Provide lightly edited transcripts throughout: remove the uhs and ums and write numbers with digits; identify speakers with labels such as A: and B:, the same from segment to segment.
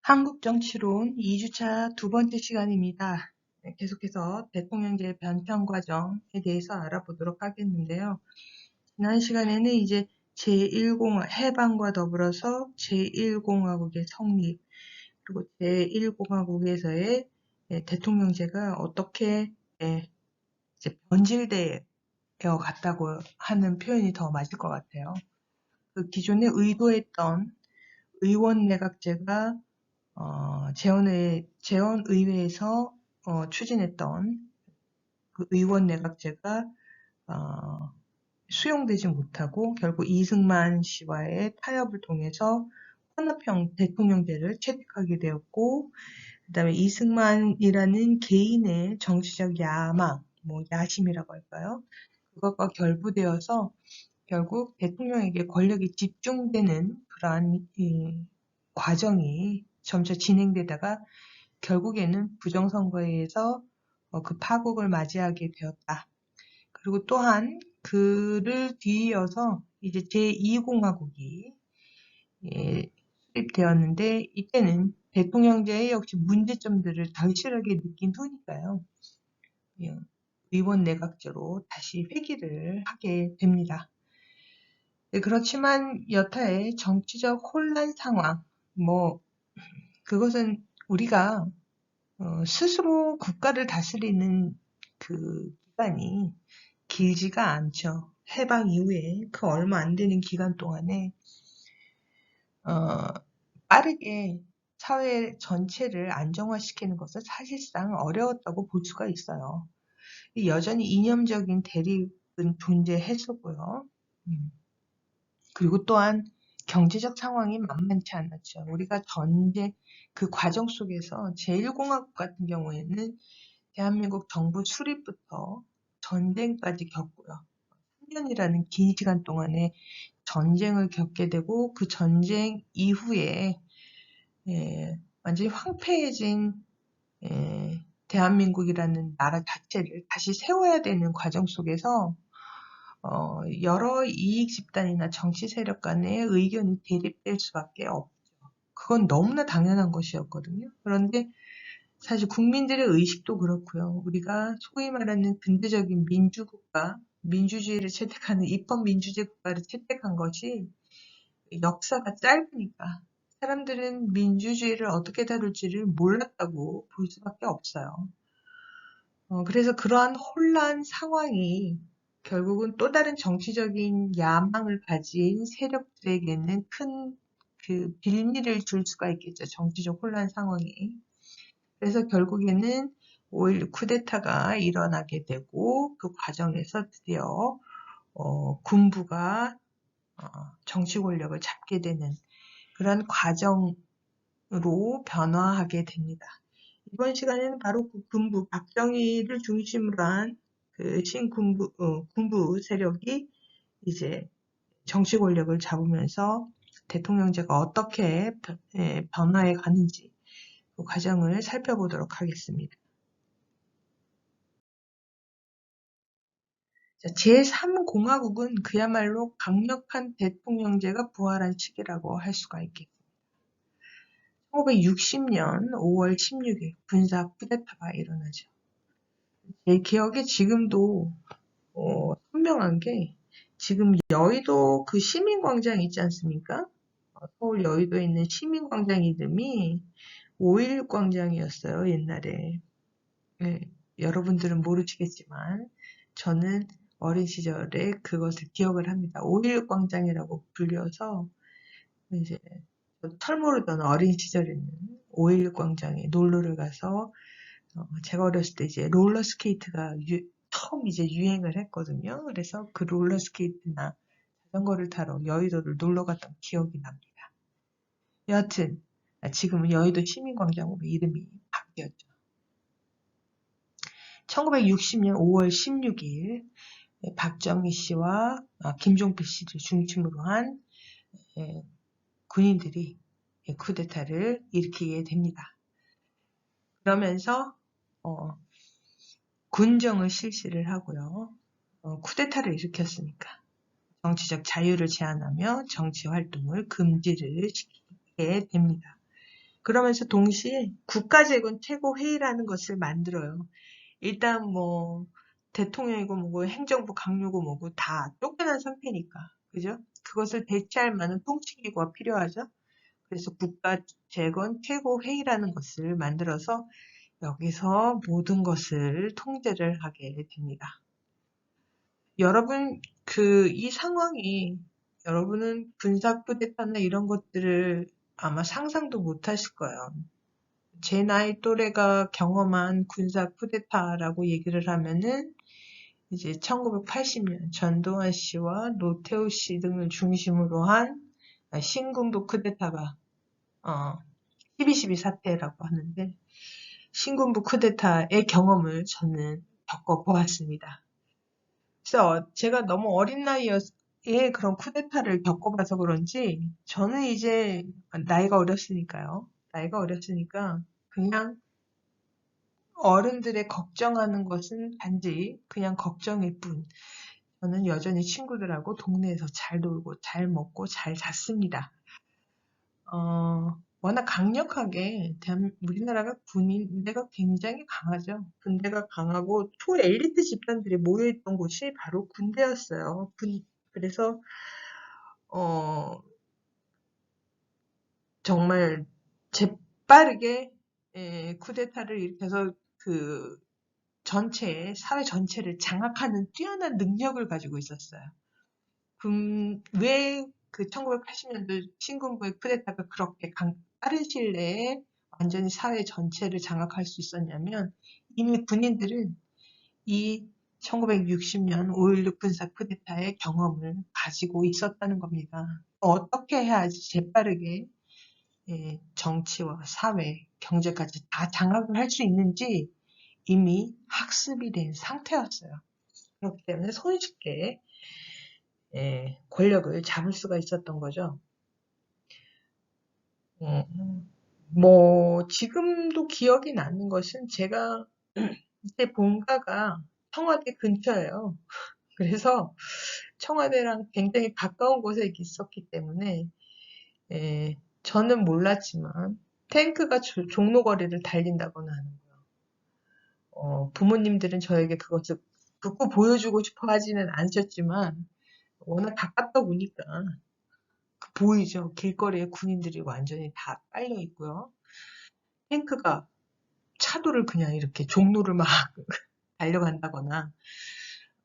A: 한국 정치론 2주차 두 번째 시간입니다. 계속해서 대통령제 변평 과정에 대해서 알아보도록 하겠는데요. 지난 시간에는 이제 제1공화 해방과 더불어서 제1공화국의 성립, 그리고 제1공화국에서의 대통령제가 어떻게 이제 변질되어 갔다고 하는 표현이 더 맞을 것 같아요. 그 기존에 의도했던 의원 내각제가 재원의회에서 추진했던 그 의원 내각제가 수용되지 못하고 결국 이승만 씨와의 타협을 통해서 혼합형 대통령제를 채택하게 되었고, 그 다음에 이승만이라는 개인의 정치적 야망, 야심이라고 할까요? 그것과 결부되어서 결국 대통령에게 권력이 집중되는 그러한 과정이 점차 진행되다가 결국에는 부정선거에 의해서 그 파국을 맞이하게 되었다. 그리고 또한 그를 뒤이어서 이제 제2공화국이 수립되었는데, 이때는 대통령제의 역시 문제점들을 절실하게 느낀 후니까요. 의원 내각제로 다시 회귀를 하게 됩니다. 네, 그렇지만 여타의 정치적 혼란 상황, 그것은 우리가 스스로 국가를 다스리는 그 기간이 길지가 않죠. 해방 이후에 그 얼마 안 되는 기간 동안에 빠르게 사회 전체를 안정화시키는 것은 사실상 어려웠다고 볼 수가 있어요. 여전히 이념적인 대립은 존재했었고요. 그리고 또한 경제적 상황이 만만치 않았죠. 우리가 전제 그 과정 속에서 제1공화국 같은 경우에는 대한민국 정부 수립부터 전쟁까지 겪고요. 3년이라는 긴 시간 동안에 전쟁을 겪게 되고, 그 전쟁 이후에 완전히 황폐해진 대한민국이라는 나라 자체를 다시 세워야 되는 과정 속에서 여러 이익 집단이나 정치 세력 간의 의견이 대립될 수밖에 없죠. 그건 너무나 당연한 것이었거든요. 그런데 사실 국민들의 의식도 그렇고요. 우리가 소위 말하는 근대적인 민주국가, 민주주의를 채택하는 입헌민주제 국가를 채택한 것이 역사가 짧으니까 사람들은 민주주의를 어떻게 다룰지를 몰랐다고 볼 수밖에 없어요. 그래서 그러한 혼란 상황이 결국은 또 다른 정치적인 야망을 가진 세력들에게는 큰 그 빌미를 줄 수가 있겠죠. 정치적 혼란 상황이. 그래서 결국에는 5.16 쿠데타가 일어나게 되고, 그 과정에서 드디어 군부가 정치 권력을 잡게 되는 그런 과정으로 변화하게 됩니다. 이번 시간에는 바로 그 군부, 박정희를 중심으로 한 그 군부 세력이 이제 정치 권력을 잡으면서 대통령제가 어떻게 변화해 가는지 그 과정을 살펴보도록 하겠습니다. 제3공화국은 그야말로 강력한 대통령제가 부활한 시기라고 할 수가 있겠습니다. 1960년 5월 16일 군사 쿠데타가 일어나죠. 제 기억에 지금도 선명한 게, 지금 여의도 그 시민광장 있지 않습니까? 서울 여의도에 있는 시민광장 이름이 5.16 광장이었어요, 옛날에. 네, 여러분들은 모르시겠지만 저는 어린 시절에 그것을 기억을 합니다. 5.16 광장이라고 불려서 이제 철모르던 어린 시절에는 5.16 광장에 놀러를 가서 제가 어렸을 때 이제 롤러스케이트가 처음 이제 유행을 했거든요. 그래서 그 롤러스케이트나 자전거를 타러 여의도를 놀러 갔던 기억이 납니다. 여하튼 지금은 여의도 시민광장으로 이름이 바뀌었죠. 1960년 5월 16일 박정희 씨와 김종필 씨를 중심으로 한 군인들이 쿠데타를 일으키게 됩니다. 그러면서 군정을 실시를 하고요. 쿠데타를 일으켰으니까 정치적 자유를 제한하며 정치 활동을 금지를 시키게 됩니다. 그러면서 동시에 국가재건 최고회의라는 것을 만들어요. 일단 뭐 대통령이고 뭐고 행정부 강요고 뭐고 다 쫓겨난 상태니까. 그죠? 그것을 대체할 만한 통치기구가 필요하죠. 그래서 국가재건 최고회의라는 것을 만들어서 여기서 모든 것을 통제를 하게 됩니다. 여러분, 이 상황이 여러분은 군사 쿠데타나 이런 것들을 아마 상상도 못 하실 거예요. 제 나이 또래가 경험한 군사 쿠데타라고 얘기를 하면은 이제 1980년 전두환 씨와 노태우 씨 등을 중심으로 한 신군부 쿠데타가 12.12 사태라고 하는데 신군부 쿠데타의 경험을 저는 겪어보았습니다. 그래서 제가 너무 어린 나이에 그런 쿠데타를 겪어봐서 그런지 저는 이제 나이가 어렸으니까요. 나이가 어렸으니까 그냥 어른들의 걱정하는 것은 단지 그냥 걱정일 뿐. 저는 여전히 친구들하고 동네에서 잘 놀고 잘 먹고 잘 잤습니다. 워낙 강력하게 우리나라가 군대가 굉장히 강하죠. 군대가 강하고 초엘리트 집단들이 모여있던 곳이 바로 군대였어요. 그래서 정말 재빠르게 쿠데타를 일으켜서 사회 전체를 장악하는 뛰어난 능력을 가지고 있었어요. 왜 1980년도 신군부의 쿠데타가 그렇게 빠른 시일 내에 완전히 사회 전체를 장악할 수 있었냐면 이미 군인들은 이 1960년 5.16 군사 쿠데타의 경험을 가지고 있었다는 겁니다. 어떻게 해야지 재빠르게 정치와 사회, 경제까지 다 장악을 할 수 있는지 이미 학습이 된 상태였어요. 그렇기 때문에 손쉽게 권력을 잡을 수가 있었던 거죠. 뭐 지금도 기억이 나는 것은 제가 제 본가가 청와대 근처예요. 그래서 청와대랑 굉장히 가까운 곳에 있었기 때문에 저는 몰랐지만 탱크가 종로거리를 달린다거나 하는 거예요. 부모님들은 저에게 그것을 듣고 보여주고 싶어 하지는 않으셨지만 워낙 가깝다 보니까 보이죠. 길거리에 군인들이 완전히 다 깔려 있고요. 탱크가 차도를 그냥 이렇게 종로를 막 달려간다거나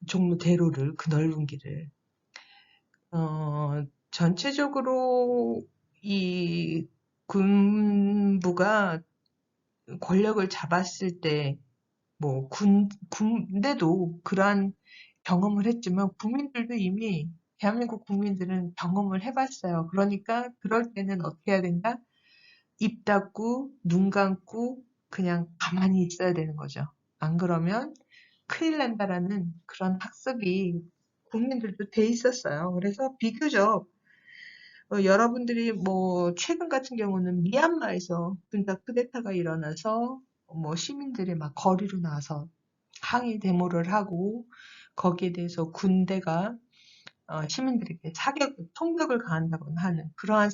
A: 종로 대로를 그 넓은 길을 전체적으로 이 군부가 권력을 잡았을 때 뭐 군대도 그러한 경험을 했지만 국민들도 이미 대한민국 국민들은 경험을 해봤어요. 그러니까 그럴 때는 어떻게 해야 된다? 입 닫고 눈 감고 그냥 가만히 있어야 되는 거죠. 안 그러면 큰일 난다라는 그런 학습이 국민들도 돼 있었어요. 그래서 비교적 여러분들이 뭐 최근 같은 경우는 미얀마에서 군사 쿠데타가 일어나서 뭐 시민들이 막 거리로 나와서 항의 데모를 하고 거기에 대해서 군대가 시민들에게 총격을 가한다거나 하는 그러한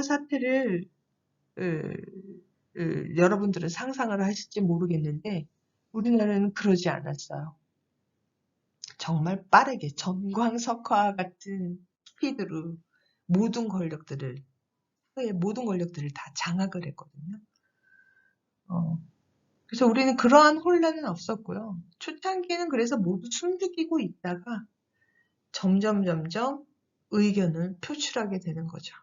A: 사태를 여러분들은 상상을 하실지 모르겠는데 우리나라는 그러지 않았어요. 정말 빠르게 전광석화 같은 스피드로 사회의 모든 권력들을 다 장악을 했거든요. 그래서 우리는 그러한 혼란은 없었고요. 초창기에는 그래서 모두 숨죽이고 있다가 점점 의견을 표출하게 되는 거죠.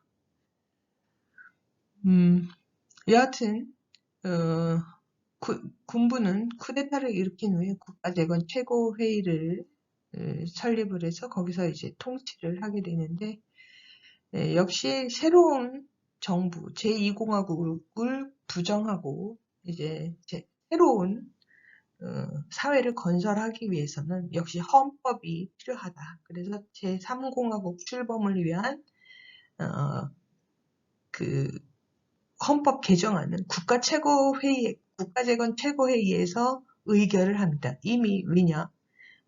A: 여하튼 군부는 쿠데타를 일으킨 후에 국가재건 최고회의를 설립을 해서 거기서 이제 통치를 하게 되는데 역시 새로운 정부 제2공화국을 부정하고 이제 새로운 사회를 건설하기 위해서는 역시 헌법이 필요하다. 그래서 제3공화국 출범을 위한 헌법 개정안은 국가재건 최고회의에서 의결을 합니다. 이미 왜냐?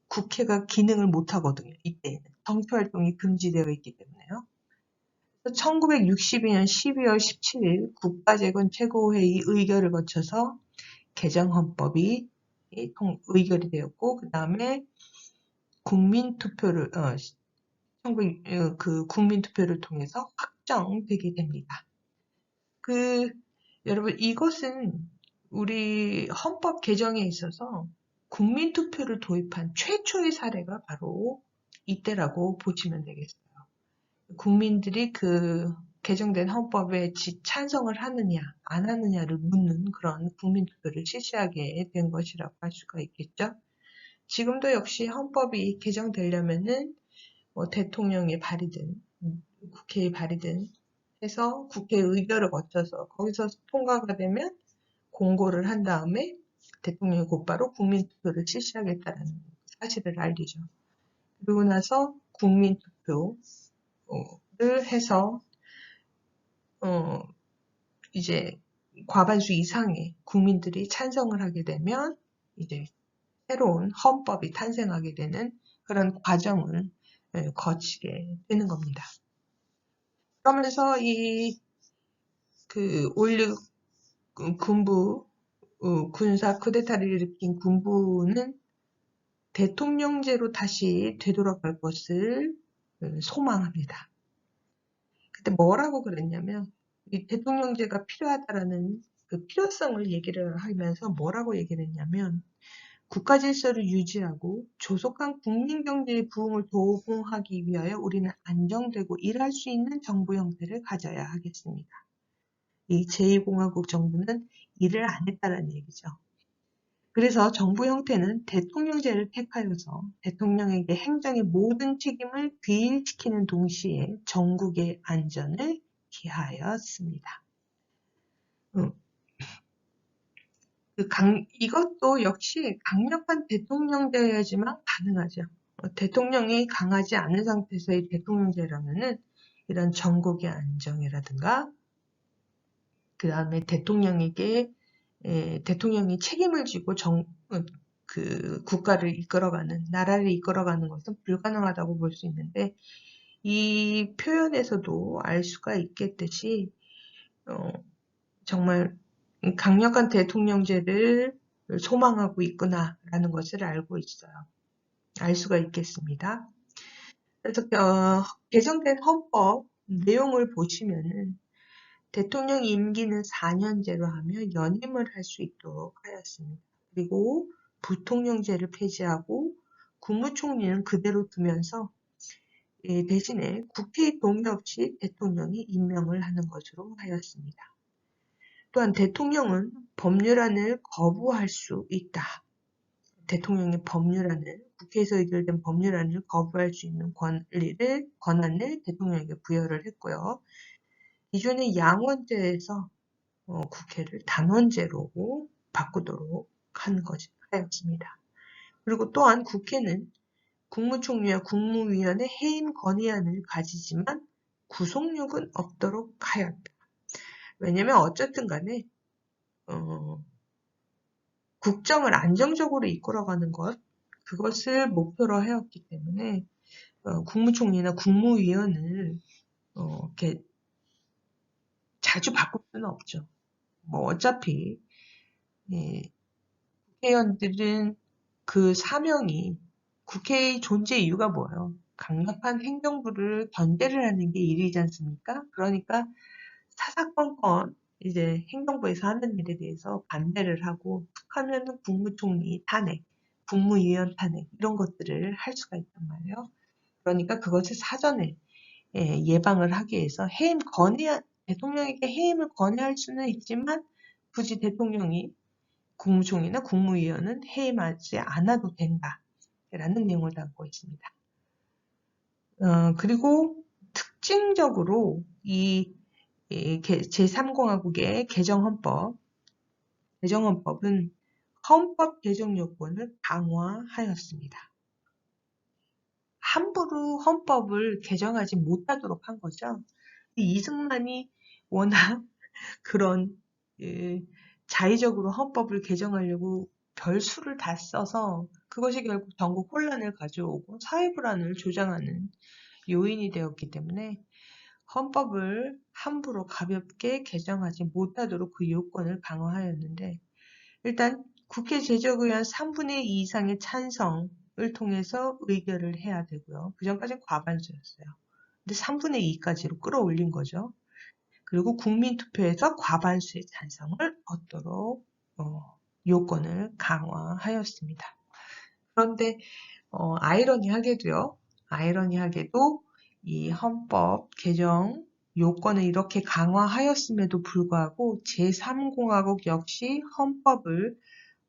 A: 국회가 기능을 못하거든요. 이때는 정치활동이 금지되어 있기 때문에요. 1962년 12월 17일 국가재건 최고회의 의결을 거쳐서 개정헌법이 의결이 되었고, 그 다음에 국민투표를 국민투표를 통해서 확정되게 됩니다. 여러분, 이것은 우리 헌법 개정에 있어서 국민투표를 도입한 최초의 사례가 바로 이때라고 보시면 되겠어요. 국민들이 개정된 헌법에 찬성을 하느냐, 안 하느냐를 묻는 그런 국민투표를 실시하게 된 것이라고 할 수가 있겠죠. 지금도 역시 헌법이 개정되려면은 대통령의 발의든 국회의 발의든 해서 국회 의결을 거쳐서 거기서 통과가 되면 공고를 한 다음에 대통령이 곧바로 국민투표를 실시하겠다는 사실을 알리죠. 그리고 나서 국민투표를 해서 이제 과반수 이상의 국민들이 찬성을 하게 되면 이제 새로운 헌법이 탄생하게 되는 그런 과정을 거치게 되는 겁니다. 그러면서 올6 군부 군사 쿠데타를 일으킨 군부는 대통령제로 다시 되돌아갈 것을 소망합니다. 그때 뭐라고 그랬냐면 이 대통령제가 필요하다라는 그 필요성을 얘기를 하면서 뭐라고 얘기를 했냐면 국가 질서를 유지하고 조속한 국민 경제의 부흥을 도모하기 위하여 우리는 안정되고 일할 수 있는 정부 형태를 가져야 하겠습니다. 이 제2공화국 정부는 일을 안 했다는 얘기죠. 그래서 정부 형태는 대통령제를 택하여서 대통령에게 행정의 모든 책임을 귀일시키는 동시에 전국의 안전을 기하였습니다. 이것도 역시 강력한 대통령제여야지만 가능하죠. 대통령이 강하지 않은 상태에서의 대통령제라면은 이런 전국의 안정이라든가 그 다음에 대통령이 책임을 지고 국가를 이끌어가는, 나라를 이끌어가는 것은 불가능하다고 볼 수 있는데 이 표현에서도 알 수가 있겠듯이 정말 강력한 대통령제를 소망하고 있구나라는 것을 알 수가 있겠습니다. 그래서 개정된 헌법 내용을 보시면은 대통령 임기는 4년제로 하며 연임을 할 수 있도록 하였습니다. 그리고 부통령제를 폐지하고 국무총리는 그대로 두면서 대신에 국회의 동의 없이 대통령이 임명을 하는 것으로 하였습니다. 또한 대통령은 법률안을 거부할 수 있다. 대통령의 국회에서 의결된 법률안을 거부할 수 있는 권한을 대통령에게 부여를 했고요. 기존의 양원제에서 국회를 단원제로 바꾸도록 하였습니다. 그리고 또한 국회는 국무총리와 국무위원의 해임 건의안을 가지지만 구속력은 없도록 하였다. 왜냐면 어쨌든 간에 국정을 안정적으로 이끌어가는 그것을 목표로 하였기 때문에 국무총리나 국무위원을 이렇게 자주 바꿀 수는 없죠. 어차피 국회의원들은 그 사명이 국회의 존재 이유가 뭐예요? 강력한 행정부를 견제를 하는 게 일이지 않습니까? 그러니까 사사건건 이제 행정부에서 하는 일에 대해서 반대를 하고 하면은 국무총리 탄핵, 국무위원 탄핵 이런 것들을 할 수가 있단 말이에요. 그러니까 그것을 사전에 예방을 하기 위해서 대통령에게 해임을 건의할 수는 있지만 굳이 대통령이 국무총리나 국무위원은 해임하지 않아도 된다라는 내용을 담고 있습니다. 그리고 특징적으로 이 제3공화국의 개정헌법은 헌법 개정 요건을 강화하였습니다. 함부로 헌법을 개정하지 못하도록 한 거죠. 이승만이 워낙 그런 자의적으로 헌법을 개정하려고 별수를 다 써서 그것이 결국 전국 혼란을 가져오고 사회불안을 조장하는 요인이 되었기 때문에 헌법을 함부로 가볍게 개정하지 못하도록 그 요건을 강화하였는데, 일단 국회 제적의원 3분의 2 이상의 찬성을 통해서 의결을 해야 되고요. 그전까지는 과반수였어요. 근데 3분의 2까지로 끌어올린 거죠. 그리고 국민투표에서 과반수의 찬성을 얻도록 요건을 강화하였습니다. 그런데 아이러니하게도 이 헌법 개정 요건을 이렇게 강화하였음에도 불구하고 제3공화국 역시 헌법을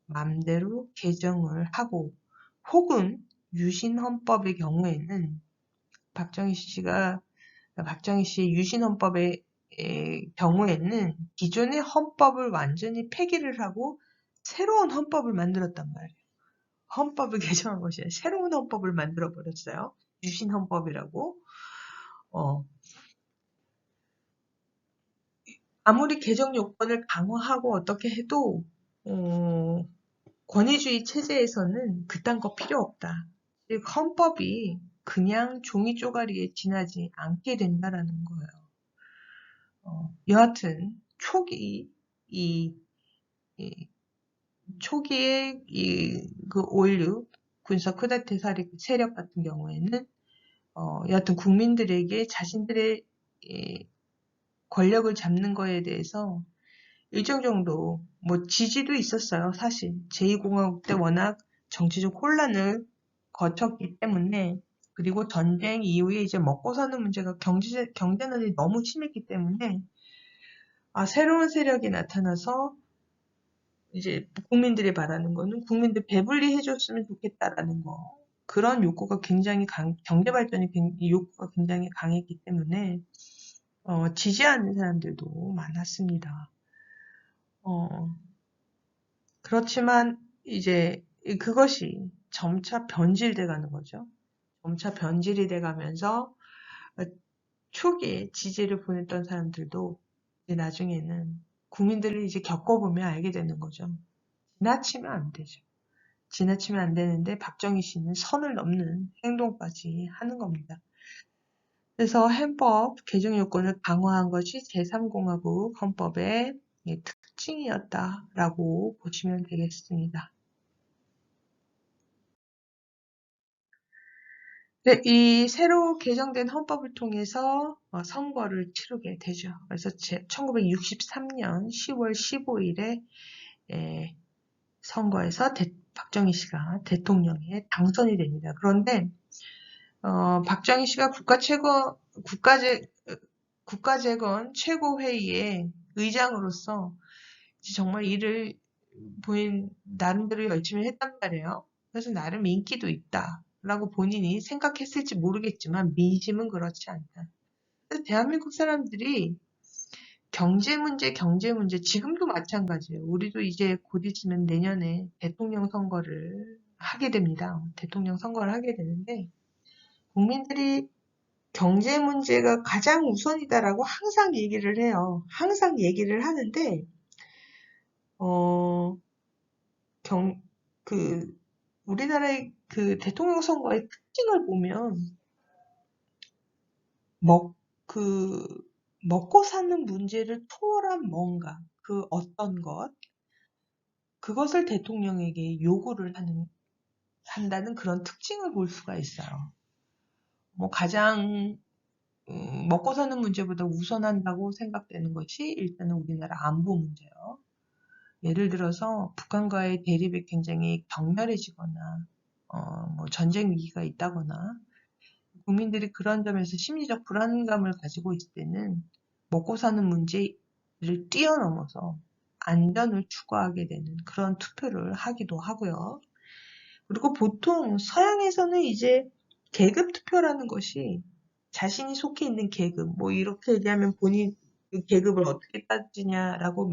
A: 맘대로 개정을 하고, 혹은 유신헌법의 경우에는 박정희 씨의 유신헌법의 경우에는 기존의 헌법을 완전히 폐기를 하고 새로운 헌법을 만들었단 말이에요. 헌법을 개정한 것이 아니라 새로운 헌법을 만들어 버렸어요. 유신헌법이라고. 아무리 개정 요건을 강화하고 어떻게 해도 권위주의 체제에서는 그딴 거 필요 없다. 즉 헌법이 그냥 종이 쪼가리에 지나지 않게 된다라는 거예요. 여하튼 초기에 그 5.16 군사 쿠데타 세력 같은 경우에는 여하튼 국민들에게 자신들의 권력을 잡는 거에 대해서 일정 정도 뭐 지지도 있었어요. 사실 제2공화국 때 워낙 정치적 혼란을 거쳤기 때문에, 그리고 전쟁 이후에 이제 먹고 사는 문제가 경제난이 너무 심했기 때문에 새로운 세력이 나타나서 이제 국민들이 바라는 거는 국민들 배불리 해줬으면 좋겠다라는 거. 그런 욕구가 굉장히 경제 발전이 욕구가 굉장히 강했기 때문에 지지하는 사람들도 많았습니다. 그렇지만 이제 그것이 점차 변질돼 가는 거죠. 점차 변질이 돼 가면서 초기에 지지를 보냈던 사람들도 이제 나중에는 국민들을 이제 겪어보면 알게 되는 거죠. 지나치면 안 되죠. 지나치면 안 되는데 박정희 씨는 선을 넘는 행동까지 하는 겁니다. 그래서 헌법 개정 요건을 강화한 것이 제3공화국 헌법의 특징이었다라고 보시면 되겠습니다. 네, 이 새로 개정된 헌법을 통해서 선거를 치르게 되죠. 그래서 1963년 10월 15일에 선거에서 박정희 씨가 대통령에 당선이 됩니다. 그런데 박정희 씨가 국가재건 최고회의의 의장으로서 정말 일을 나름대로 열심히 했단 말이에요. 그래서 나름 인기도 있다라고 본인이 생각했을지 모르겠지만 민심은 그렇지 않다. 그래서 대한민국 사람들이 경제 문제, 지금도 마찬가지예요. 우리도 이제 곧 있으면 내년에 대통령 선거를 하게 됩니다. 대통령 선거를 하게 되는데 국민들이 경제 문제가 가장 우선이다라고 항상 얘기를 해요. 항상 얘기를 하는데 우리나라의 그 대통령 선거의 특징을 보면 먹고 사는 문제를 초월한 뭔가, 그 어떤 그것을 대통령에게 요구를 한다는 그런 특징을 볼 수가 있어요. 가장 먹고 사는 문제보다 우선한다고 생각되는 것이 일단은 우리나라 안보 문제예요. 예를 들어서 북한과의 대립이 굉장히 격렬해지거나 전쟁 위기가 있다거나 국민들이 그런 점에서 심리적 불안감을 가지고 있을 때는 먹고 사는 문제를 뛰어넘어서 안전을 추구하게 되는 그런 투표를 하기도 하고요. 그리고 보통 서양에서는 이제 계급 투표라는 것이 자신이 속해 있는 계급, 이렇게 얘기하면 본인 그 계급을 어떻게 따지냐라고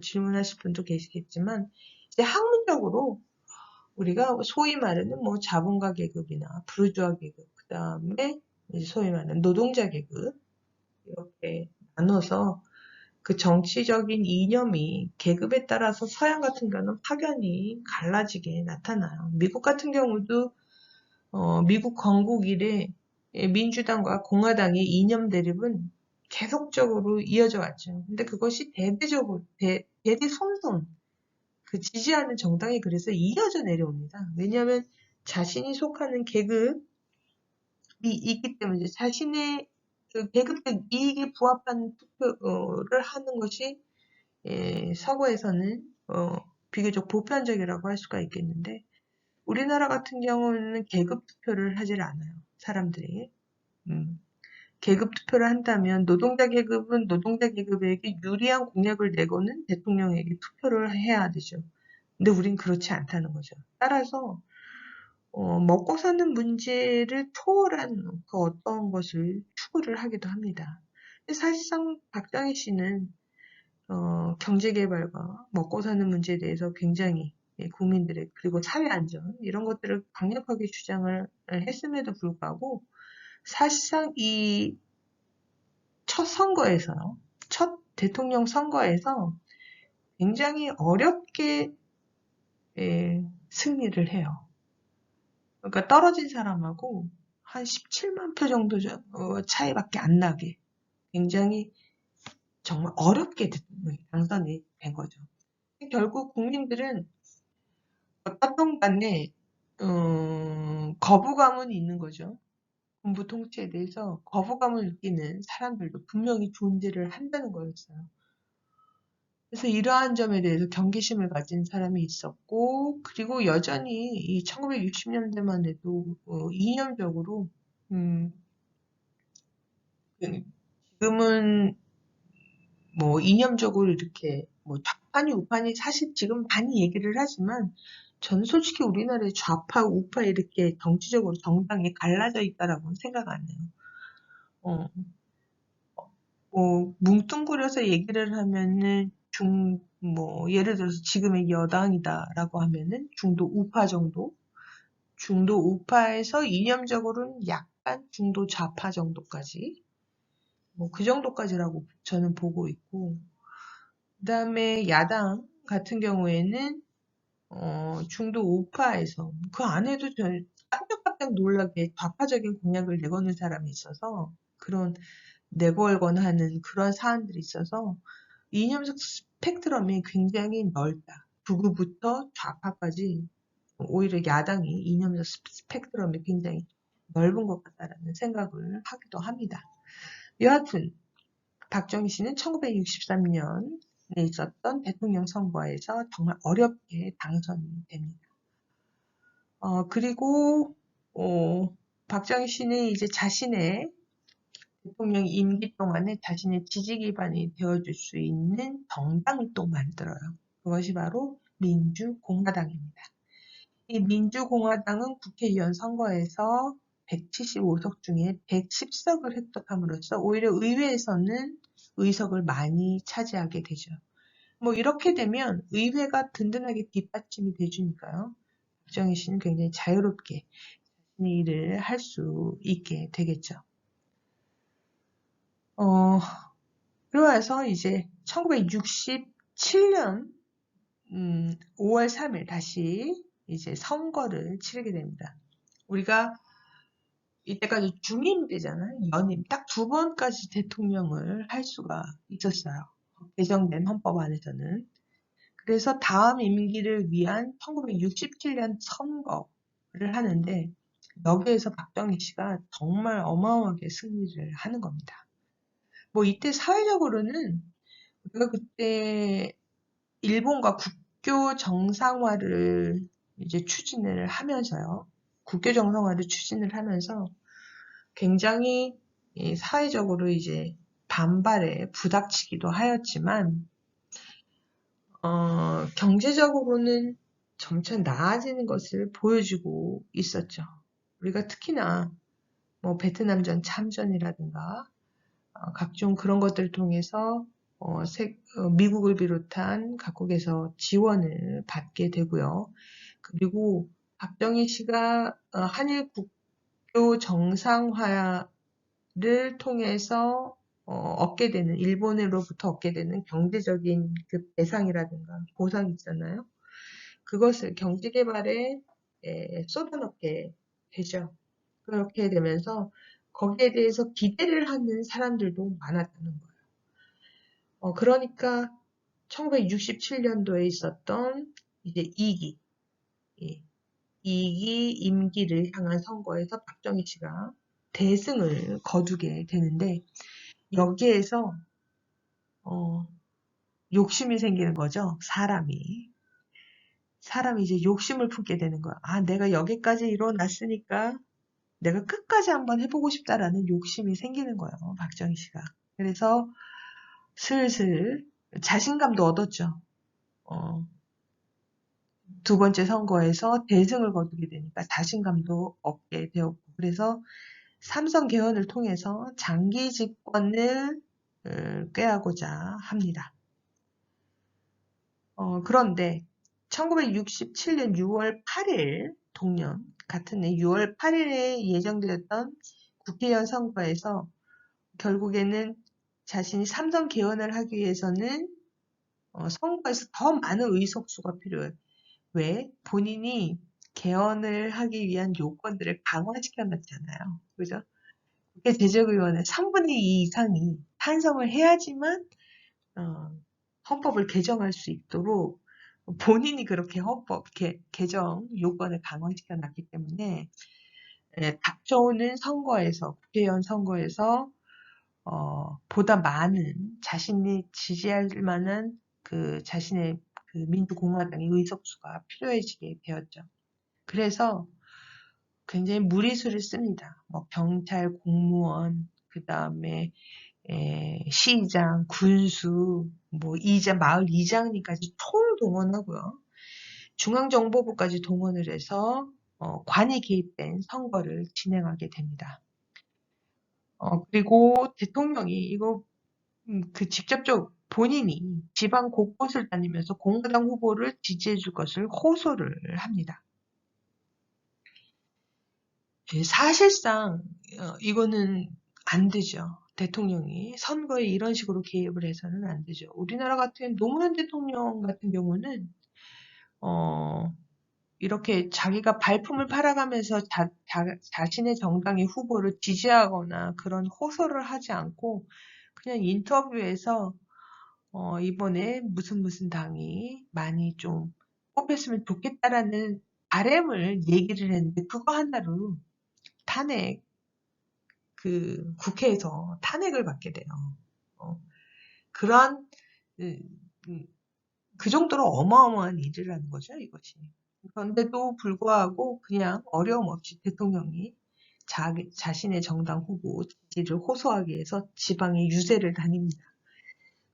A: 질문하실 분도 계시겠지만, 이제 학문적으로 우리가 소위 말하는 자본가 계급이나 부르주아 계급, 그 다음에 소위 말하는 노동자 계급, 이렇게 나눠서 그 정치적인 이념이 계급에 따라서 서양 같은 경우는 확연히 갈라지게 나타나요. 미국 같은 경우도 미국 건국 이래 민주당과 공화당의 이념 대립은 계속적으로 이어져 왔죠. 근데 그것이 대대손손 그 지지하는 정당이 그래서 이어져 내려옵니다. 왜냐하면 자신이 속하는 계급이 있기 때문에 자신의 그 계급적 이익에 부합한 투표를 하는 것이 서구에서는 비교적 보편적이라고 할 수가 있겠는데 우리나라 같은 경우는 계급 투표를 하질 않아요. 사람들이. 계급 투표를 한다면 노동자 계급은 노동자 계급에게 유리한 공약을 내고는 대통령에게 투표를 해야 되죠. 근데 우린 그렇지 않다는 거죠. 따라서 먹고 사는 문제를 초월한 그 어떤 것을 추구를 하기도 합니다. 사실상 박정희 씨는 경제개발과 먹고 사는 문제에 대해서 굉장히 국민들의 그리고 사회 안전 이런 것들을 강력하게 주장을 했음에도 불구하고 사실상 이 첫 선거에서 첫 대통령 선거에서 굉장히 어렵게 승리를 해요. 그러니까 떨어진 사람하고 한 17만 표 정도 차이밖에 안 나게 굉장히 정말 어렵게 당선이 된 거죠. 결국 국민들은 어떤 간에 거부감은 있는 거죠. 군부 통치에 대해서 거부감을 느끼는 사람들도 분명히 존재를 한다는 거였어요. 그래서 이러한 점에 대해서 경계심을 가진 사람이 있었고, 그리고 여전히 이 1960년대만 해도 이념적으로 지금은 뭐 이념적으로 이렇게 뭐 좌파니 우파니 사실 지금 많이 얘기를 하지만 저는 솔직히 우리나라에 좌파 우파 이렇게 정치적으로 정당이 갈라져 있다라고는 생각 안 해요. 뭐 뭉뚱그려서 얘기를 하면은 뭐 예를 들어서 지금의 여당이다라고 하면은 중도 우파 정도, 중도 우파에서 이념적으로는 약간 중도 좌파 정도까지, 뭐 그 정도까지라고 저는 보고 있고, 그다음에 야당 같은 경우에는 중도 우파에서 그 안에도 깜짝깜짝 놀라게 좌파적인 공약을 내거는 사람이 있어서 그런 내걸거나 하는 그런 사안들이 있어서 이념적 스펙트럼이 굉장히 넓다. 극우부터 좌파까지 오히려 야당이 이념적 스펙트럼이 굉장히 넓은 것 같다라는 생각을 하기도 합니다. 여하튼 박정희 씨는 1963년에 있었던 대통령 선거에서 정말 어렵게 당선이 됩니다. 그리고 박정희 씨는 이제 자신의 대통령 임기 동안에 자신의 지지 기반이 되어줄 수 있는 정당을 또 만들어요. 그것이 바로 민주공화당입니다. 이 민주공화당은 국회의원 선거에서 175석 중에 110석을 획득함으로써 오히려 의회에서는 의석을 많이 차지하게 되죠. 뭐 이렇게 되면 의회가 든든하게 뒷받침이 돼주니까요. 박정희 씨는 굉장히 자유롭게 자신의 일을 할 수 있게 되겠죠. 그러면서 이제 1967년 5월 3일 다시 이제 선거를 치르게 됩니다. 우리가 이때까지 중임 때잖아요. 연임 딱 2번까지 대통령을 할 수가 있었어요. 개정된 헌법 안에서는. 그래서 다음 임기를 위한 1967년 선거를 하는데 여기에서 박정희 씨가 정말 어마어마하게 승리를 하는 겁니다. 뭐 이때 사회적으로는 우리가 그때 일본과 국교 정상화를 이제 추진을 하면서요. 국교 정상화를 추진을 하면서 굉장히 사회적으로 이제 반발에 부닥치기도 하였지만 경제적으로는 점차 나아지는 것을 보여주고 있었죠. 우리가 특히나 뭐 베트남전 참전이라든가 각종 그런 것들을 통해서 미국을 비롯한 각국에서 지원을 받게 되고요. 그리고 박정희 씨가 한일 국교 정상화를 통해서 얻게 되는 일본으로부터 얻게 되는 경제적인 그 배상이라든가 보상이 있잖아요. 그것을 경제개발에 쏟아넣게 되죠. 그렇게 되면서 거기에 대해서 기대를 하는 사람들도 많았다는 거예요. 그러니까 1967년도에 있었던 이제 2기, 2기 임기를 향한 선거에서 박정희 씨가 대승을 거두게 되는데 여기에서 욕심이 생기는 거죠. 사람이 이제 욕심을 품게 되는 거야. 아, 내가 여기까지 이뤄놨으니까 내가 끝까지 한번 해보고 싶다라는 욕심이 생기는 거예요. 박정희 씨가. 그래서 슬슬 자신감도 얻었죠. 두 번째 선거에서 대승을 거두게 되니까 자신감도 얻게 되었고, 그래서 삼선 개헌을 통해서 장기 집권을 꾀하고자 합니다. 그런데 1967년 6월 8일 동년 같은 해 6월 8일에 예정되었던 국회의원 선거에서 결국에는 자신이 삼선 개헌을 하기 위해서는 선거에서 더 많은 의석수가 필요해요. 왜? 본인이 개헌을 하기 위한 요건들을 강화시켜 놨잖아요. 그죠? 국회 제적의원의 3분의 2 이상이 찬성을 해야지만 헌법을 개정할 수 있도록 본인이 그렇게 헌법 개정 요건을 강화시켜 놨기 때문에 닥쳐오는 선거에서 국회의원 선거에서 보다 많은 자신이 지지할 만한 그 자신의 그 민주공화당의 의석수가 필요해지게 되었죠. 그래서 굉장히 무리수를 씁니다. 뭐 경찰, 공무원, 그 다음에 시장, 군수, 뭐 마을 이장님까지 총동원하고요. 중앙정보부까지 동원을 해서 관이 개입된 선거를 진행하게 됩니다. 그리고 대통령이 이거 직접적 본인이 지방 곳곳을 다니면서 공화당 후보를 지지해줄 것을 호소를 합니다. 사실상 이거는 안 되죠. 대통령이 선거에 이런 식으로 개입을 해서는 안 되죠. 우리나라 같은 노무현 대통령 같은 경우는 이렇게 자기가 발품을 팔아가면서 자신의 정당의 후보를 지지하거나 그런 호소를 하지 않고 그냥 인터뷰에서 이번에 무슨 당이 많이 좀 뽑혔으면 좋겠다라는 바람을 얘기를 했는데 그거 하나로 탄핵 국회에서 탄핵을 받게 돼요. 그러한 그 정도로 어마어마한 일이라는 거죠, 이것이. 그런데도 불구하고 그냥 어려움 없이 대통령이 자신의 정당 후보 지지를 호소하기 위해서 지방에 유세를 다닙니다.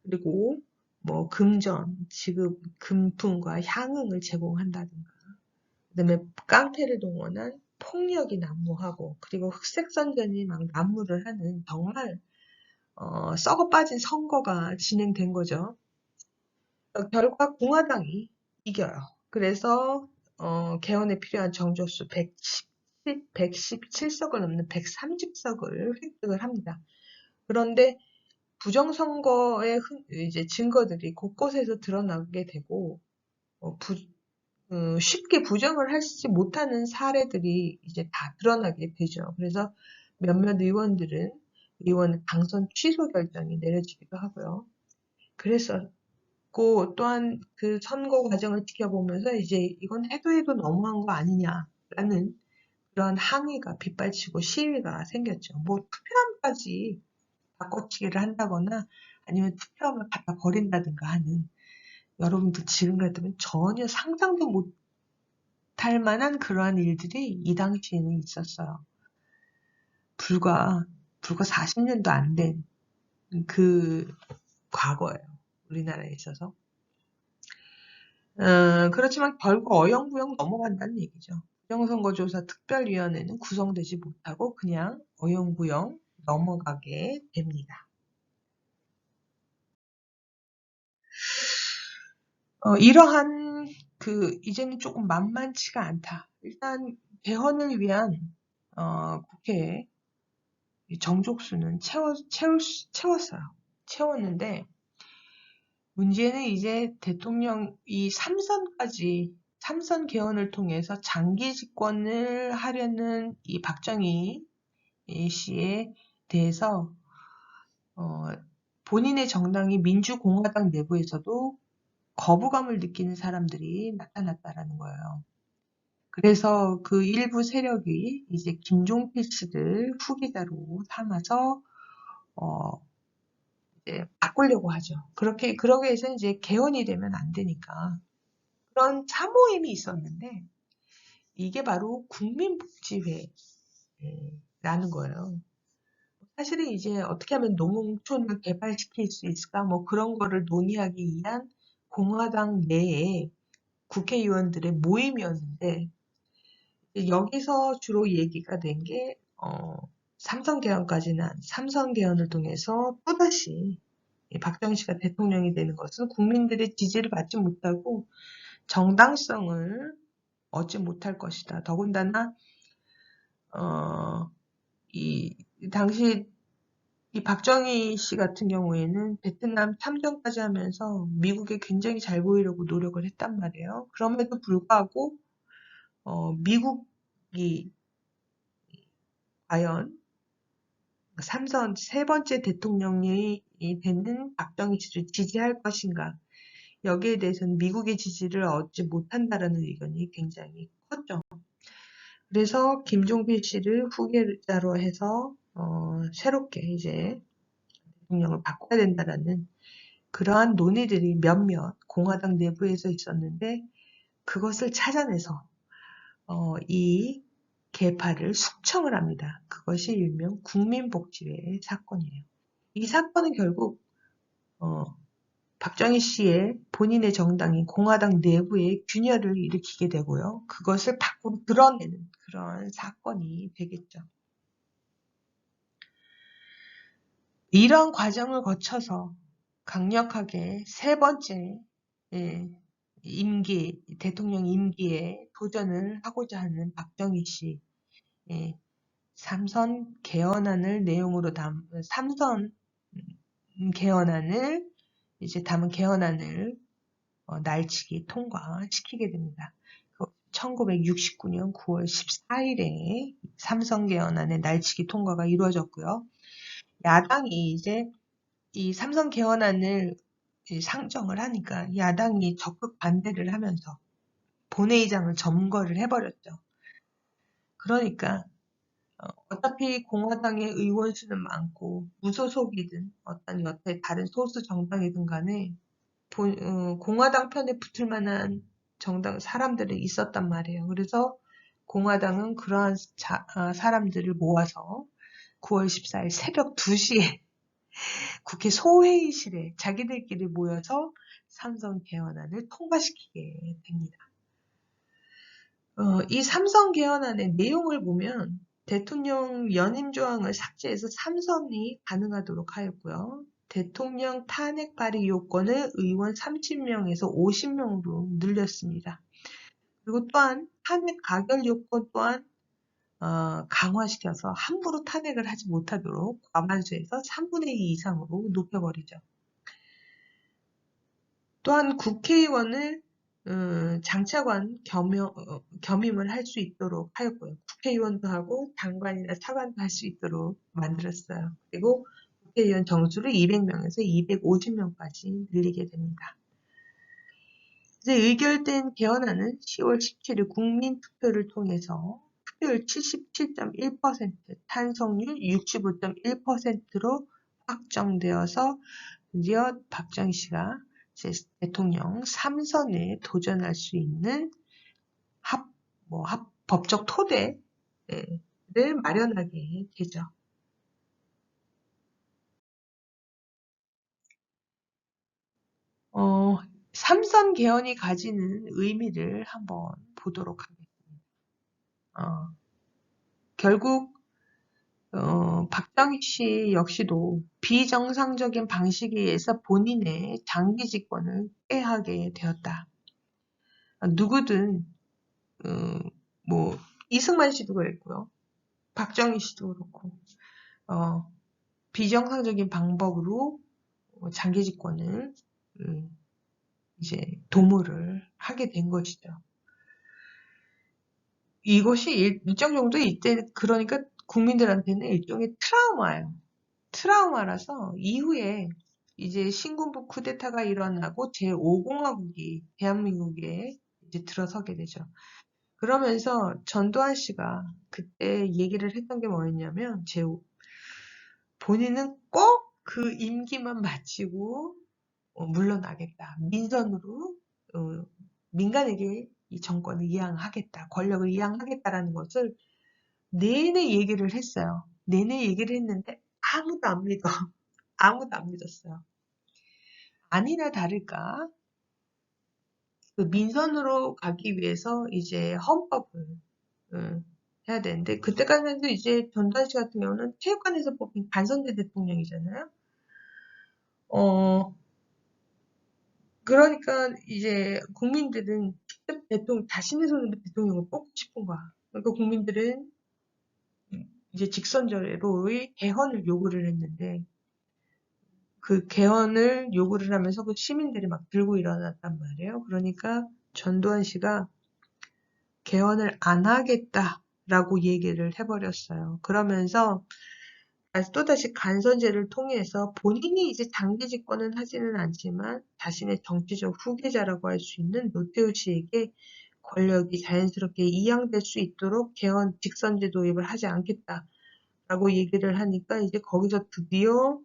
A: 그리고 뭐 금전, 지급, 금품과 향응을 제공한다든가, 그다음에 깡패를 동원한 폭력이 난무하고, 그리고 흑색선전이 막 난무를 하는 정말 썩어 빠진 선거가 진행된 거죠. 결과 공화당이 이겨요. 그래서 개헌에 필요한 정족수 117석을 넘는 130석을 획득을 합니다. 그런데 부정선거의 이제 증거들이 곳곳에서 드러나게 되고 쉽게 부정을 하지 못하는 사례들이 이제 다 드러나게 되죠. 그래서 몇몇 의원 당선 취소 결정이 내려지기도 하고요. 그랬었고 또한 그 선거 과정을 지켜보면서 이제 이건 해도 너무한 거 아니냐라는 그런 항의가 빗발치고 시위가 생겼죠. 뭐 투표함까지 바꿔치기를 한다거나 아니면 투표함을 갖다 버린다든가 하는 여러분들 지금 같으면 전혀 상상도 못할 만한 그러한 일들이 이 당시에는 있었어요. 불과 40년도 안 된 그 과거예요. 우리나라에 있어서. 그렇지만 결국 어영부영 넘어간다는 얘기죠. 부정선거조사 특별위원회는 구성되지 못하고 그냥 어영부영 넘어가게 됩니다. 이러한 이제는 조금 만만치가 않다. 일단 개헌을 위한 국회 정족수는 채웠어요. 채웠는데 문제는 이제 대통령 이 3선 개헌을 통해서 장기 집권을 하려는 이 박정희 씨에 대해서 본인의 정당이 민주공화당 내부에서도 거부감을 느끼는 사람들이 나타났다라는 거예요. 그래서 그 일부 세력이 이제 김종필 씨를 후계자로 삼아서 이제 바꾸려고 하죠. 그러기 위해서 이제 개헌이 되면 안 되니까 그런 참모임이 있었는데 이게 바로 국민복지회라는 거예요. 사실은 이제 어떻게 하면 농촌을 개발시킬 수 있을까 뭐 그런 거를 논의하기 위한 공화당 내의 국회의원들의 모임이었는데 여기서 주로 얘기가 된 게 삼선 개헌을 통해서 또다시 박정희 씨가 대통령이 되는 것은 국민들의 지지를 받지 못하고 정당성을 얻지 못할 것이다. 더군다나 이 당시 이 박정희 씨 같은 경우에는 베트남 참전까지 하면서 미국에 굉장히 잘 보이려고 노력을 했단 말이에요. 그럼에도 불구하고 미국이 과연 삼선 세 번째 대통령이 되는 박정희 씨를 지지할 것인가? 여기에 대해서는 미국의 지지를 얻지 못한다라는 의견이 굉장히 컸죠. 그래서 김종필 씨를 후계자로 해서 새롭게 이제 대통령을 바꿔야 된다라는 그러한 논의들이 몇몇 공화당 내부에서 있었는데 그것을 찾아내서 이 계파를 숙청을 합니다. 그것이 일명 국민복지회 사건이에요. 이 사건은 결국 박정희 씨의 본인의 정당인 공화당 내부에 균열을 일으키게 되고요. 그것을 밖으로 드러내는 그런 사건이 되겠죠. 이런 과정을 거쳐서 강력하게 세 번째 대통령 임기에 도전을 하고자 하는 박정희 씨, 삼선 개헌안을 담은 개헌안을 날치기 통과시키게 됩니다. 1969년 9월 14일에 삼선 개헌안의 날치기 통과가 이루어졌고요. 야당이 이제 이 삼선 개헌안을 상정을 하니까 야당이 적극 반대를 하면서 본회의장을 점거를 해버렸죠. 그러니까 어차피 공화당의 의원 수는 많고 무소속이든 어떤 여태 다른 소수 정당이든 간에 공화당 편에 붙을 만한 정당 사람들이 있었단 말이에요. 그래서 공화당은 그러한 사람들을 모아서 9월 14일 새벽 2시에 국회 소회의실에 자기들끼리 모여서 삼선 개헌안을 통과시키게 됩니다. 이 삼선 개헌안의 내용을 보면 대통령 연임 조항을 삭제해서 삼선이 가능하도록 하였고요. 대통령 탄핵 발의 요건을 의원 30명에서 50명으로 늘렸습니다. 그리고 또한 탄핵 가결 요건 또한 강화시켜서 함부로 탄핵을 하지 못하도록 과반수에서 3분의 2 이상으로 높여버리죠. 또한 국회의원을 장차관 겸임을 할 수 있도록 하였고요. 국회의원도 하고 장관이나 차관도 할 수 있도록 만들었어요. 그리고 국회의원 정수를 200명에서 250명까지 늘리게 됩니다. 이제 의결된 개헌안은 10월 17일 국민투표를 통해서 투표율 77.1%, 찬성률 65.1%로 확정되어서 드디어 박정희 씨가 대통령 3선에 도전할 수 있는 법적 토대를 마련하게 되죠. 삼선 개헌이 가지는 의미를 한번 보도록 하겠습니다. 결국 박정희 씨 역시도 비정상적인 방식에 의해서 본인의 장기 집권을 꾀하게 되었다. 누구든 이승만 씨도 그랬고요. 박정희 씨도 그렇고 비정상적인 방법으로 장기 집권을 이제 도모를 하게 된 것이죠. 이것이 일정 정도 이때 그러니까 국민들한테는 일종의 트라우마예요. 트라우마라서 이후에 이제 신군부 쿠데타가 일어나고 제5공화국이 대한민국에 이제 들어서게 되죠. 그러면서 전두환 씨가 그때 얘기를 했던 게 뭐였냐면, 본인은 꼭 그 임기만 마치고 물러나겠다. 민선으로 민간에게 이 정권을 이양하겠다. 권력을 이양하겠다라는 것을 내내 얘기를 했어요. 내내 얘기를 했는데 아무도 안 믿어. 아무도 안 믿었어요. 아니나 다를까 그 민선으로 가기 위해서 이제 헌법을 해야 되는데, 그때까지만 해도 이제 전두환 씨 같은 경우는 체육관에서 뽑힌 간선제 대통령이잖아요. 그러니까 이제 국민들은 직접 자신의 손으로 대통령을 뽑고 싶은 거야. 그러니까 국민들은 이제 직선제로의 개헌을 요구를 했는데, 그 개헌을 요구를 하면서 그 시민들이 막 들고 일어났단 말이에요. 그러니까 전두환 씨가 개헌을 안 하겠다라고 얘기를 해버렸어요. 그러면서 또다시 간선제를 통해서 본인이 이제 장기 집권은 하지는 않지만 자신의 정치적 후계자라고 할 수 있는 노태우 씨에게 권력이 자연스럽게 이양될 수 있도록 개헌 직선제 도입을 하지 않겠다라고 얘기를 하니까 이제 거기서 드디어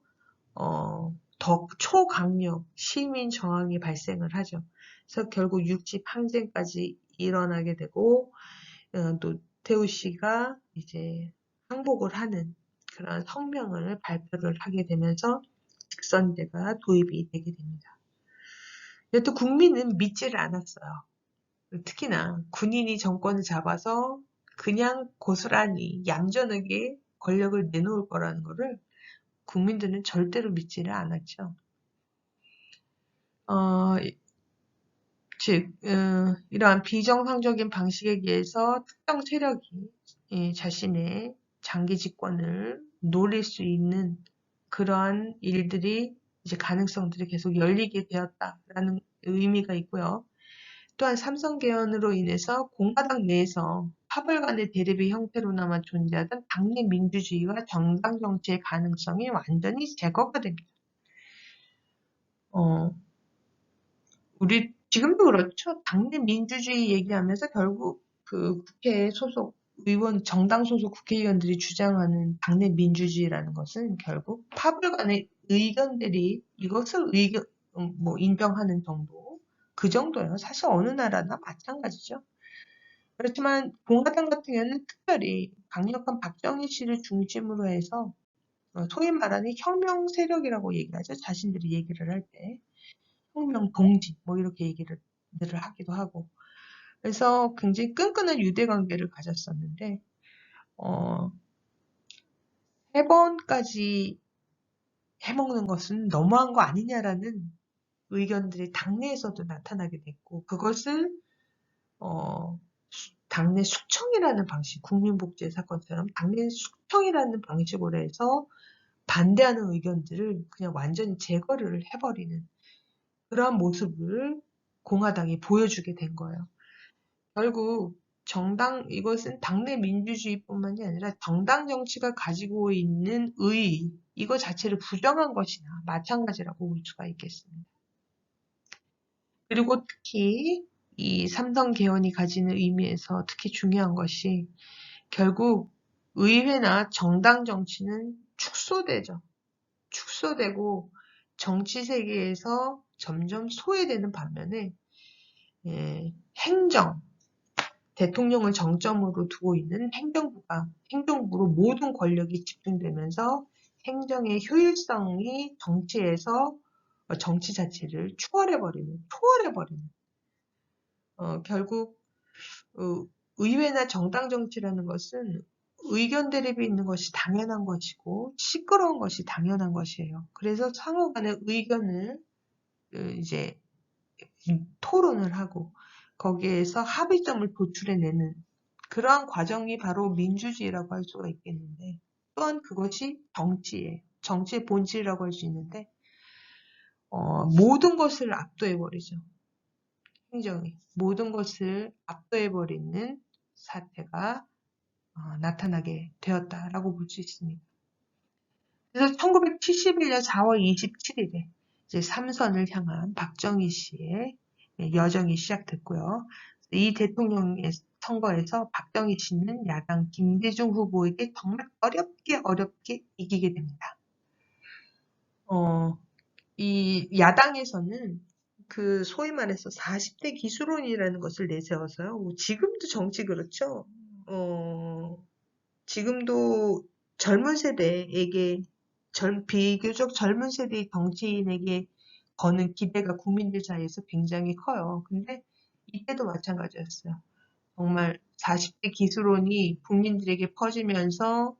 A: 더 초강력 시민 저항이 발생을 하죠. 그래서 결국 60 항쟁까지 일어나게 되고 노태우 씨가 이제 항복을 하는 그런 성명을 발표를 하게 되면서 직선제가 도입이 되게 됩니다. 근데 또 국민은 믿지를 않았어요. 특히나 군인이 정권을 잡아서 그냥 고스란히 얌전하게 권력을 내놓을 거라는 거를 국민들은 절대로 믿지를 않았죠. 즉, 이러한 비정상적인 방식에 의해서 특정 세력이 자신의 장기 집권을 노릴 수 있는 그러한 일들이 이제 가능성들이 계속 열리게 되었다라는 의미가 있고요. 또한 삼성 개헌으로 인해서 공화당 내에서 파벌 간의 대립의 형태로나마 존재하던 당내 민주주의와 정당 정치의 가능성이 완전히 제거가 됩니다. 우리 지금도 그렇죠. 당내 민주주의 얘기하면서 결국 그 국회 소속 의원, 정당 소속 국회의원들이 주장하는 당내 민주주의라는 것은 결국 파벌 간의 의견들이 이것을 인정하는 정도, 그 정도예요. 사실 어느 나라나 마찬가지죠. 그렇지만 공화당 같은 경우는 특별히 강력한 박정희 씨를 중심으로 해서 소위 말하는 혁명 세력이라고 얘기하죠. 자신들이 얘기를 할 때. 혁명 동지 뭐 이렇게 얘기를 하기도 하고, 그래서 굉장히 끈끈한 유대 관계를 가졌었는데 3번까지 해먹는 것은 너무한 거 아니냐라는 의견들이 당내에서도 나타나게 됐고, 그것을 당내 숙청이라는 방식, 국민복제 사건처럼 당내 숙청이라는 방식으로 해서 반대하는 의견들을 그냥 완전히 제거를 해버리는 그러한 모습을 공화당이 보여주게 된 거예요. 결국 이것은 당내 민주주의뿐만이 아니라 정당 정치가 가지고 있는 의의, 이거 자체를 부정한 것이나 마찬가지라고 볼 수가 있겠습니다. 그리고 특히 이 삼성 개헌이 가지는 의미에서 특히 중요한 것이 결국 의회나 정당 정치는 축소되죠. 축소되고 정치 세계에서 점점 소외되는 반면에 행정, 대통령을 정점으로 두고 있는 행정부로 모든 권력이 집중되면서 행정의 효율성이 정치 자체를 초월해버리는, 결국 의회나 정당 정치라는 것은 의견 대립이 있는 것이 당연한 것이고 시끄러운 것이 당연한 것이에요. 그래서 상호 간의 의견을 이제 토론을 하고 거기에서 합의점을 도출해내는 그러한 과정이 바로 민주주의라고 할 수가 있겠는데, 또한 그것이 정치의 본질이라고 할 수 있는데 모든 것을 압도해버리죠. 행정이 모든 것을 압도해버리는 사태가 나타나게 되었다라고 볼 수 있습니다. 그래서 1971년 4월 27일에 이제 삼선을 향한 박정희 씨의 여정이 시작됐고요. 이 대통령 선거에서 박정희 씨는 야당 김대중 후보에게 정말 어렵게 이기게 됩니다. 이 야당에서는 그 소위 말해서 40대 기술론이라는 것을 내세워서요. 지금도 정치 그렇죠. 지금도 젊은 세대에게 비교적 젊은 세대의 정치인에게 거는 기대가 국민들 사이에서 굉장히 커요. 근데 이때도 마찬가지였어요. 정말 40대 기술론이 국민들에게 퍼지면서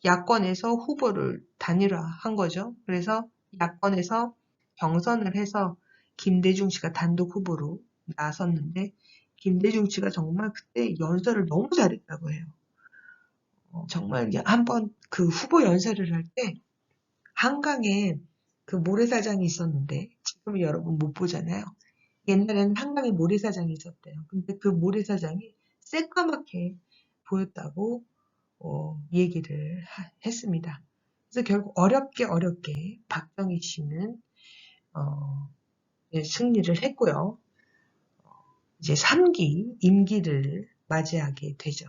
A: 야권에서 후보를 단일화한 거죠. 그래서 야권에서 경선을 해서 김대중 씨가 단독 후보로 나섰는데 김대중 씨가 정말 그때 연설을 너무 잘했다고 해요. 정말 한번 그 후보 연설을 할 때 한강에 그 모래사장이 있었는데 지금 여러분 못 보잖아요. 옛날에는 한강에 모래사장이 있었대요. 근데 그 모래사장이 새까맣게 보였다고 얘기를 했습니다. 그래서 결국 어렵게 박정희 씨는 승리를 했고요. 이제 3기 임기를 맞이하게 되죠.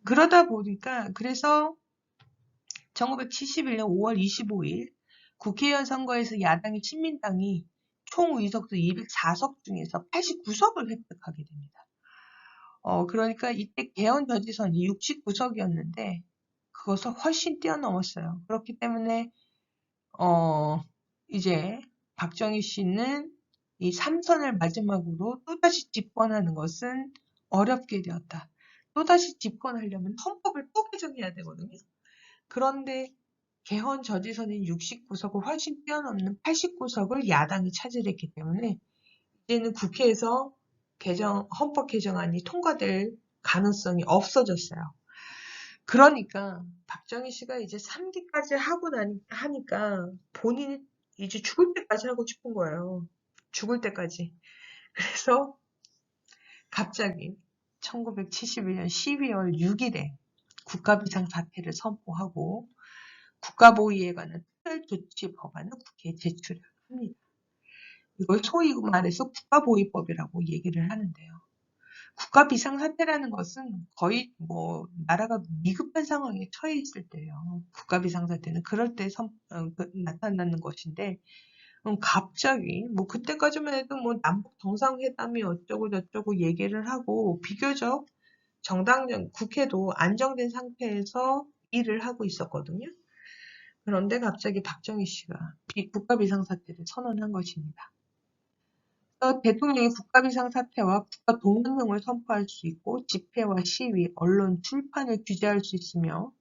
A: 그러다 보니까 그래서 1971년 5월 25일 국회의원 선거에서 야당의 친민당이 총 의석수 204석 중에서 89석을 획득하게 됩니다. 그러니까 이때 개헌 저지선이 69석이었는데 그것을 훨씬 뛰어넘었어요. 그렇기 때문에 이제 박정희 씨는 이 3선을 마지막으로 또다시 집권하는 것은 어렵게 되었다. 또다시 집권하려면 헌법을 또 개정해야 되거든요. 그런데 개헌 저지선인 69석을 훨씬 뛰어넘는 89석을 야당이 차지했기 때문에 이제는 국회에서 헌법 개정안이 통과될 가능성이 없어졌어요. 그러니까 박정희 씨가 이제 3기까지 하고 하니까 본인이 이제 죽을 때까지 하고 싶은 거예요. 죽을 때까지. 그래서 갑자기 1971년 12월 6일에 국가비상사태를 선포하고 국가보위에 관한 특별조치 법안을 국회에 제출을 합니다. 이걸 소위 말해서 국가보위법이라고 얘기를 하는데요. 국가비상사태라는 것은 거의 나라가 미급한 상황에 처해 있을 때예요. 국가비상사태는 그럴 때 나타나는 것인데 갑자기 그때까지만 해도 남북 정상회담이 어쩌고 저쩌고 얘기를 하고 비교적 국회도 안정된 상태에서 일을 하고 있었거든요. 그런데 갑자기 박정희 씨가 국가비상사태를 선언한 것입니다. 대통령이 국가비상사태와 국가동맹령을 선포할 수 있고 집회와 시위, 언론, 출판을 규제할 수 있으며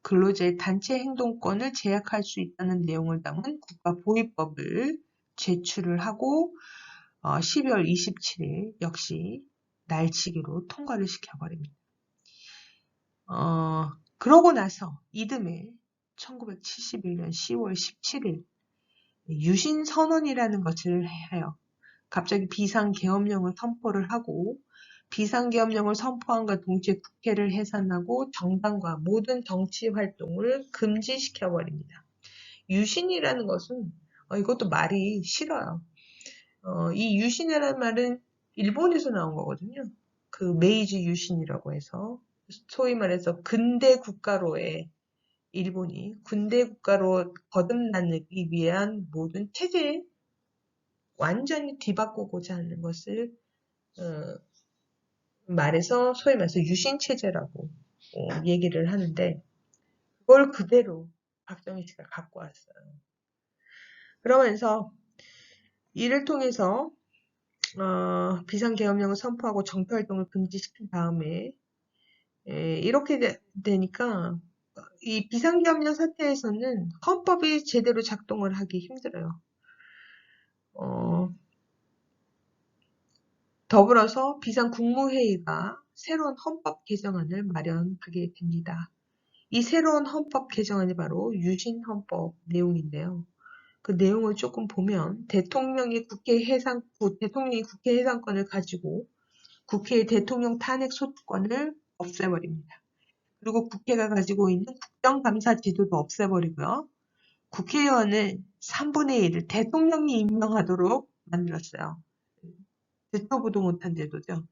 A: 근로자의 단체 행동권을 제약할 수 있다는 내용을 담은 국가보위법을 제출을 하고 12월 27일 역시 날치기로 통과를 시켜버립니다. 그러고 나서 이듬해 1971년 10월 17일 유신선언이라는 것을 해요. 갑자기 비상계엄령을 선포를 하고 비상계엄령을 선포함과 동시에 국회를 해산하고 정당과 모든 정치 활동을 금지시켜버립니다. 유신이라는 것은 이것도 말이 싫어요. 이 유신이라는 말은 일본에서 나온 거거든요. 그 메이지 유신이라고 해서 소위 말해서 근대 국가로의 일본이 군대 국가로 거듭나기 위한 모든 체제 완전히 뒤바꾸고자 하는 것을 말해서 소위 말해서 유신체제라고 얘기를 하는데 그걸 그대로 박정희 씨가 갖고 왔어요. 그러면서 이를 통해서 비상계엄령을 선포하고 정표활동을 금지시킨 다음에 이렇게 되니까 이 비상계엄령 사태에서는 헌법이 제대로 작동을 하기 힘들어요. 더불어서 비상국무회의가 새로운 헌법 개정안을 마련하게 됩니다. 이 새로운 헌법 개정안이 바로 유신헌법 내용인데요. 그 내용을 조금 보면 대통령이 국회 해상권을 가지고 국회의 대통령 탄핵 소추권을 없애버립니다. 그리고 국회가 가지고 있는 국정감사 제도도 없애버리고요. 국회의원은 3분의 1을 대통령이 임명하도록 만들었어요. 듣도 보도 못한 제도죠.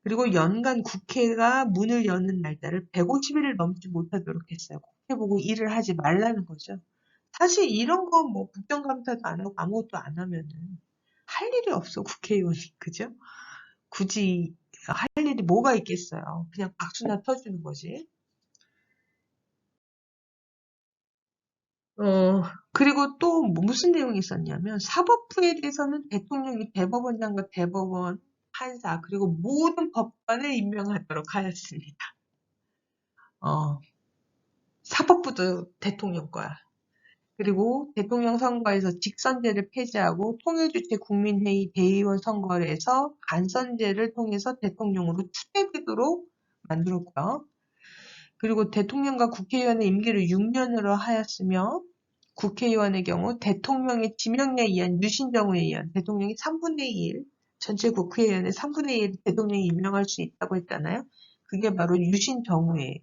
A: 그리고 연간 국회가 문을 여는 날짜를 150일을 넘지 못하도록 했어요. 국회 보고 일을 하지 말라는 거죠. 사실 이런 거 뭐 국정감사도 안 하고 아무것도 안 하면은 할 일이 없어, 국회의원이. 그죠? 굳이 할 일이 뭐가 있겠어요. 그냥 박수나 터주는 거지. 그리고 또 무슨 내용이 있었냐면 사법부에 대해서는 대통령이 대법원장과 대법원 판사 그리고 모든 법관을 임명하도록 하였습니다. 사법부도 대통령 거야. 그리고 대통령 선거에서 직선제를 폐지하고 통일주체 국민회의 대의원 선거에서 간선제를 통해서 대통령으로 추대되도록 만들었고요. 그리고 대통령과 국회의원의 임기를 6년으로 하였으며 국회의원의 경우 대통령의 지명에 의한 유신정우에 의한 대통령이 3분의 1, 전체 국회의원의 3분의 1 대통령이 임명할 수 있다고 했잖아요. 그게 바로 유신정우예요.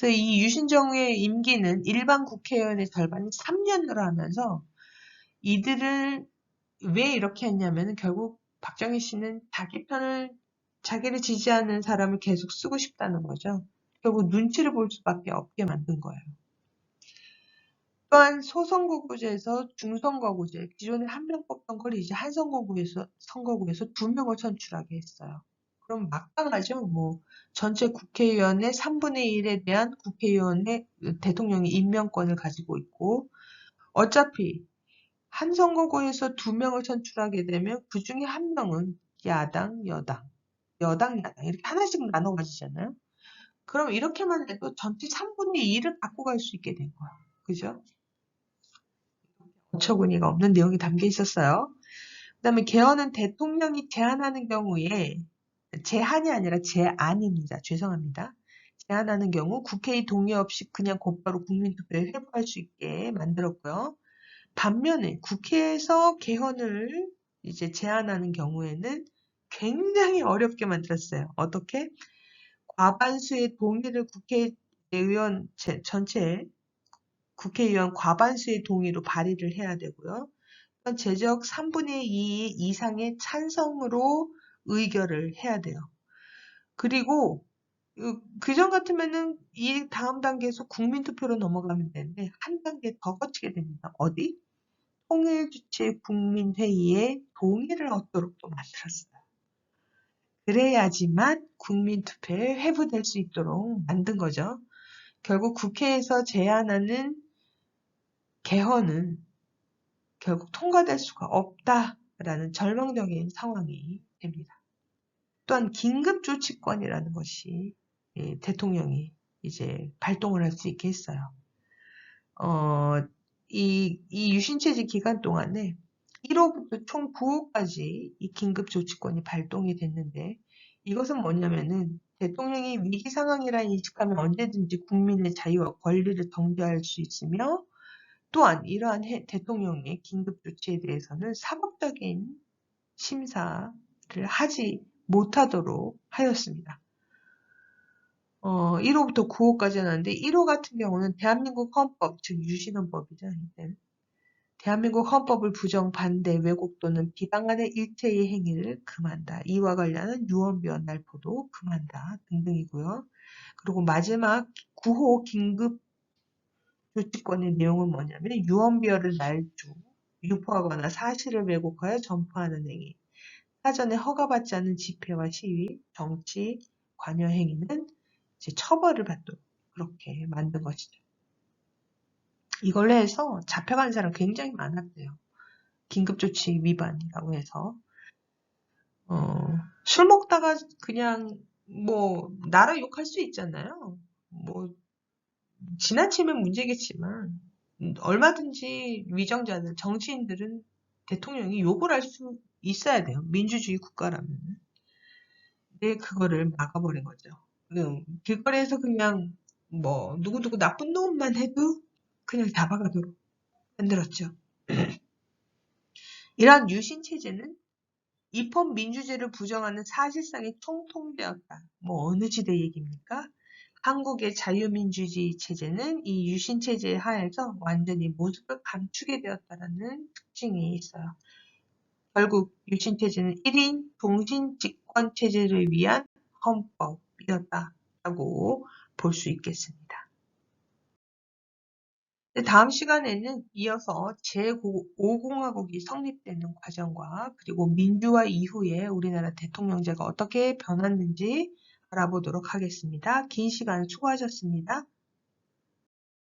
A: 그래서 이 유신정우의 임기는 일반 국회의원의 절반이 3년으로 하면서 이들을 왜 이렇게 했냐면 결국 박정희 씨는 자기를 지지하는 사람을 계속 쓰고 싶다는 거죠. 결국 눈치를 볼 수밖에 없게 만든 거예요. 또한 소선거구제에서 중선거구제, 기존에 한 명 뽑던 걸 이제 한 선거구에서 2명을 선출하게 했어요. 그럼 막강하죠. 뭐 전체 국회의원의 3분의 1에 대한 국회의원의 대통령이 임명권을 가지고 있고 어차피 한 선거구에서 2명을 선출하게 되면 그 중에 한 명은 야당, 여당 이렇게 하나씩 나눠 가지잖아요. 그럼 이렇게만 해도 전체 3분의 2를 갖고 갈 수 있게 된 거야. 그죠? 어처구니가 없는 내용이 담겨 있었어요. 그 다음에 개헌은 대통령이 제안하는 경우에 제한이 아니라 제안입니다. 죄송합니다. 제안하는 경우 국회의 동의 없이 그냥 곧바로 국민투표에 회부할 수 있게 만들었고요. 반면에 국회에서 개헌을 이제 제안하는 경우에는 굉장히 어렵게 만들었어요. 어떻게? 과반수의 동의를 국회의원 전체 국회의원 과반수의 동의로 발의를 해야 되고요. 제적 3분의 2 이상의 찬성으로 의결을 해야 돼요. 그리고 그전 같으면은 이 다음 단계에서 국민투표로 넘어가면 되는데 한 단계 더 거치게 됩니다. 어디? 통일주체 국민회의에 동의를 얻도록 또 만들었어요. 그래야지만 국민투표에 회부될 수 있도록 만든 거죠. 결국 국회에서 제안하는 개헌은 결국 통과될 수가 없다라는 절망적인 상황이 됩니다. 또한 긴급조치권이라는 것이 대통령이 이제 발동을 할 수 있게 했어요. 이 유신체제 기간 동안에 1호부터 총 9호까지 이 긴급조치권이 발동이 됐는데 이것은 뭐냐면은 대통령이 위기 상황이라 인식하면 언제든지 국민의 자유와 권리를 정지할 수 있으며 또한 이러한 대통령의 긴급조치에 대해서는 사법적인 심사를 하지 못하도록 하였습니다. 1호부터 9호까지 하는데 1호 같은 경우는 대한민국 헌법, 즉 유신헌법이죠. 대한민국 헌법을 부정, 반대, 왜곡 또는 비방하는 일체의 행위를 금한다. 이와 관련한 유언비어 날포도 금한다 등등이고요. 그리고 마지막 9호 긴급 조치권의 내용은 뭐냐면 유언비어를 날조, 유포하거나 사실을 왜곡하여 전파하는 행위, 사전에 허가받지 않은 집회와 시위, 정치 관여 행위는 이제 처벌을 받도록 그렇게 만든 것이죠. 이걸로 해서 잡혀간 사람 굉장히 많았대요. 긴급조치 위반이라고 해서 술 먹다가 그냥 뭐 나라 욕할 수 있잖아요. 뭐 지나치면 문제겠지만 얼마든지 위정자들, 정치인들은 대통령이 욕을 할 수 있어야 돼요. 민주주의 국가라면. 근데 그거를 막아버린 거죠. 길거리에서 그냥 뭐 누구누구 나쁜 놈만 해도 그냥 잡아가도록 만들었죠. 이러한 유신 체제는 입헌 민주제를 부정하는 사실상의 총통제였다. 뭐 어느 시대 얘기입니까? 한국의 자유민주주의 체제는 이 유신체제 하에서 완전히 모습을 감추게 되었다는 특징이 있어요. 결국 유신체제는 1인 동신집권체제를 위한 헌법이었다라고 볼 수 있겠습니다. 다음 시간에는 이어서 제5공화국이 성립되는 과정과 그리고 민주화 이후에 우리나라 대통령제가 어떻게 변했는지 알아보도록 하겠습니다. 긴 시간 수고하셨습니다.